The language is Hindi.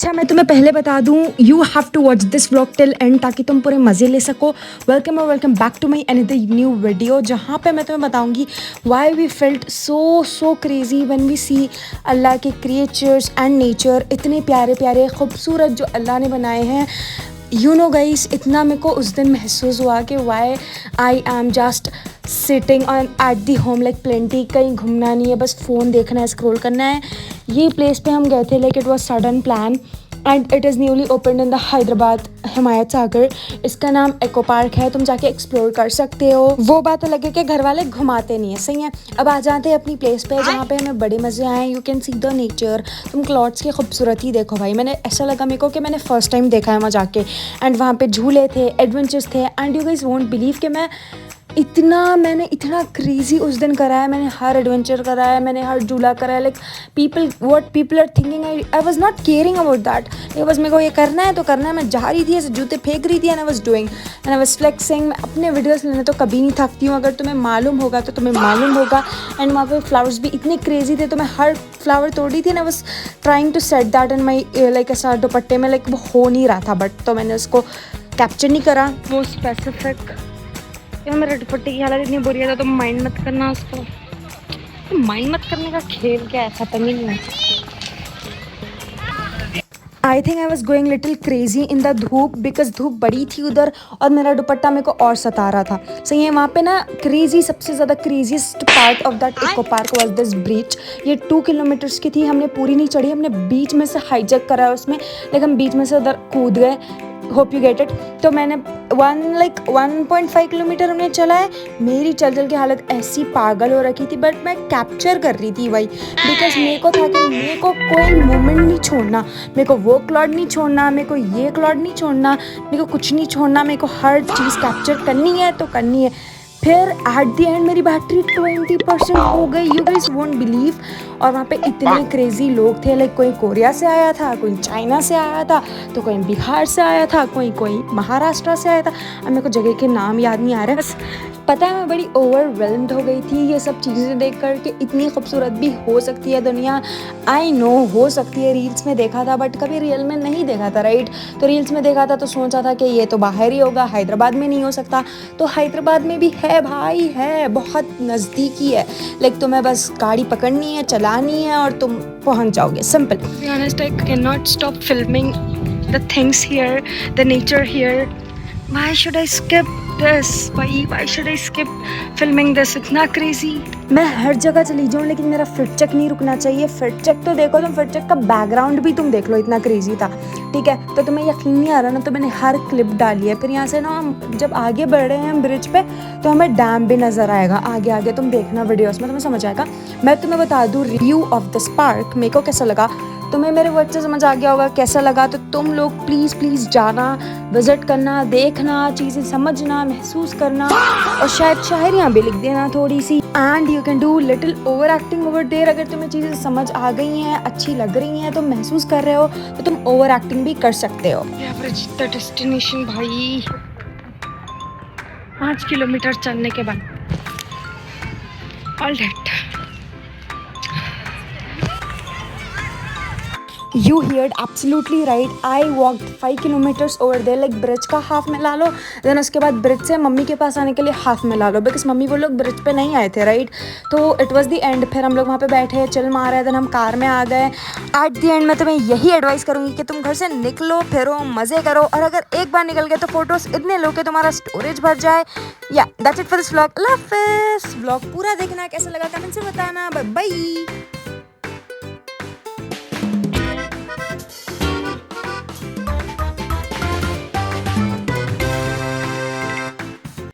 अच्छा मैं तुम्हें पहले बता दूं, you have to watch this vlog till end ताकि तुम पूरे मज़े ले सको। वेलकम और welcome back to my another new video, जहाँ पे मैं तुम्हें बताऊंगी why we felt so crazy when we see Allah के क्रिएचर्स एंड नेचर। इतने प्यारे प्यारे खूबसूरत जो अल्लाह ने बनाए हैं। यू नो गाइस, इतना मेरे को उस दिन महसूस हुआ कि why I am just sitting on at the home like plenty. कहीं घूमना नहीं है, बस फ़ोन देखना है, स्क्रॉल करना है। ये प्लेस पे हम गए थे, like it was sudden plan and it is newly open in the Hyderabad Himayat Sagar. इसका नाम एको पार्क है, तुम जाके एक्सप्लोर कर सकते हो। वो बात अलग है कि घर वाले घुमाते नहीं है, सही है। अब आ जाते हैं अपनी प्लेस पे जहाँ पे हमें बड़े मज़े आए। You can see the nature, तुम क्लाउड्स की खूबसूरती देखो भाई। मैंने ऐसा लगा मेरे को कि मैंने फ़र्स्ट टाइम देखा है वहाँ जाके। एंड वहाँ पे झूले थे, एडवेंचर्स थे and you guys won't believe कि मैंने इतना क्रेजी उस दिन करा है। मैंने हर एडवेंचर करा है, मैंने हर झूला करा है। Like what people are thinking, I was not caring about that. ये बस मेरे को ये करना है तो करना है। मैं जा रही थी, ऐसे जूते फेंक रही थी and I was doing and I was flexing. मैं अपने वीडियोस लेने तो कभी नहीं थकती हूँ, अगर तुम्हें मालूम होगा तो तुम्हें मालूम होगा। एंड वहाँ पे फ्लावर्स भी इतने क्रेजी थे, तो मैं हर फ्लावर तोड़ रही थी and I was trying to set that in my like ऐसा दुपट्टे में। लाइक वो हो नहीं रहा था, बट तो मैंने उसको कैप्चर नहीं करा वो स्पेसिफिक। यार मेरे दुपट्टे की हालत इतनी बुरी है, तो माइंड मत करना उसको। तो माइंड मत करने का खेल क्या ऐसा तो नहीं है। I think I was going little crazy in the धूप, बिकॉज धूप बड़ी थी उधर और मेरा दुपट्टा मेरे को और सता रहा था। सही है, वहाँ पे ना क्रेजी, सबसे ज़्यादा craziest part of that eco park was this bridge. ये 2 किलोमीटर्स की थी, हमने पूरी नहीं चढ़ी, हमने बीच में से हाईजैक करा है उसमें। लेकिन हम बीच में से उधर कूद गए, होप यू गेट इट। तो मैंने 1.5 किलोमीटर हमने चला है। मेरी चल की हालत ऐसी पागल हो रखी थी, बट मैं कैप्चर कर रही थी वही, बिकॉज मेरे को था कि मेरे को कोई मोमेंट नहीं छोड़ना, मेरे को वो क्लाउड नहीं छोड़ना, मेरे को ये क्लाउड नहीं छोड़ना, मेरे को कुछ नहीं छोड़ना, मेरे को हर चीज़ कैप्चर करनी है तो करनी है। फिर एट द एंड मेरी बैटरी 20% हो गई, यू गाइस वोंट बिलीव। और वहाँ पे इतने क्रेजी लोग थे, लाइक कोई कोरिया से आया था, कोई चाइना से आया था, तो कोई बिहार से आया था, कोई महाराष्ट्र से आया था। अब मेरे को जगह के नाम याद नहीं आ रहे, बस पता है मैं बड़ी ओवरवेलम्ड हो गई थी ये सब चीज़ें देख कर कि इतनी खूबसूरत भी हो सकती है दुनिया। आई नो हो सकती है, रील्स में देखा था बट कभी रियल में नहीं देखा था, राइट। तो रील्स में देखा था तो सोचा था कि ये तो बाहर ही होगा, हैदराबाद में नहीं हो सकता। तो हैदराबाद में भी है भाई, है, बहुत नज़दीकी है। लाइक तुम्हें बस गाड़ी पकड़नी है, चलानी है और तुम पहुंच जाओगे, simple. To be honest, I cannot stop filming the things here, the nature here. Why should I skip this? Why should I skip filming this? इतना क्रेजी। मैं हर जगह चली जाऊँ लेकिन मेरा फिट चेक नहीं रुकना चाहिए। फिट चेक तो देखो तुम, फिट चेक का बैकग्राउंड भी तुम देख लो, इतना क्रेजी था, ठीक है। तो तुम्हें यकीन नहीं आ रहा ना, तो मैंने हर क्लिप डाली है। फिर यहाँ से ना हम जब आगे बढ़ रहे हैं ब्रिज पे, तो हमें डैम भी नज़र आएगा आगे तुम देखना वीडियोस में, तुम्हें समझ आएगा। मैं तुम्हें बता दूँ रिव्यू ऑफ दिस पार्क मेरे को कैसा लगा। तुम्हें मेरे वर्ड से समझ आ गया होगा कैसा लगा। तो तुम लोग प्लीज़ जाना, विज़िट करना, देखना, चीज़ें समझना, महसूस करना और शायद शायरियाँ भी लिख देना थोड़ी सी। And you can do little over acting over there. अगर तुम्हें चीज़ें समझ आ गई हैं, अच्छी लग रही हैं, तुम महसूस कर रहे हो, तो तुम ओवर एक्टिंग भी कर सकते हो। डेस्टिनेशन भाई 5 किलोमीटर चलने के बाद all right. You heard absolutely right. I walked 5 kilometers over there. Like bridge का हाफ में ला लो, देन उसके बाद ब्रिज से मम्मी के पास आने के लिए हाफ में ला लो, बिकॉज मम्मी वो लोग ब्रिज पे नहीं आए थे, राइट। तो इट वॉज द एंड। फिर हम लोग वहाँ पे बैठे, चिल मार रहे, देन हम कार में आ गए। एट द एंड मैं तुम्हें यही एडवाइस करूँगी कि तुम घर से निकलो, फिरो, मज़े करो, और अगर एक बार निकल गए तो फोटोज़ इतने लो कि तुम्हारा स्टोरेज भर जाए। या that's it for this vlog. अल्लाह हाफिज़। व्लॉग पूरा देखना, कैसा लगा कमेंट से बताना। Bye bye.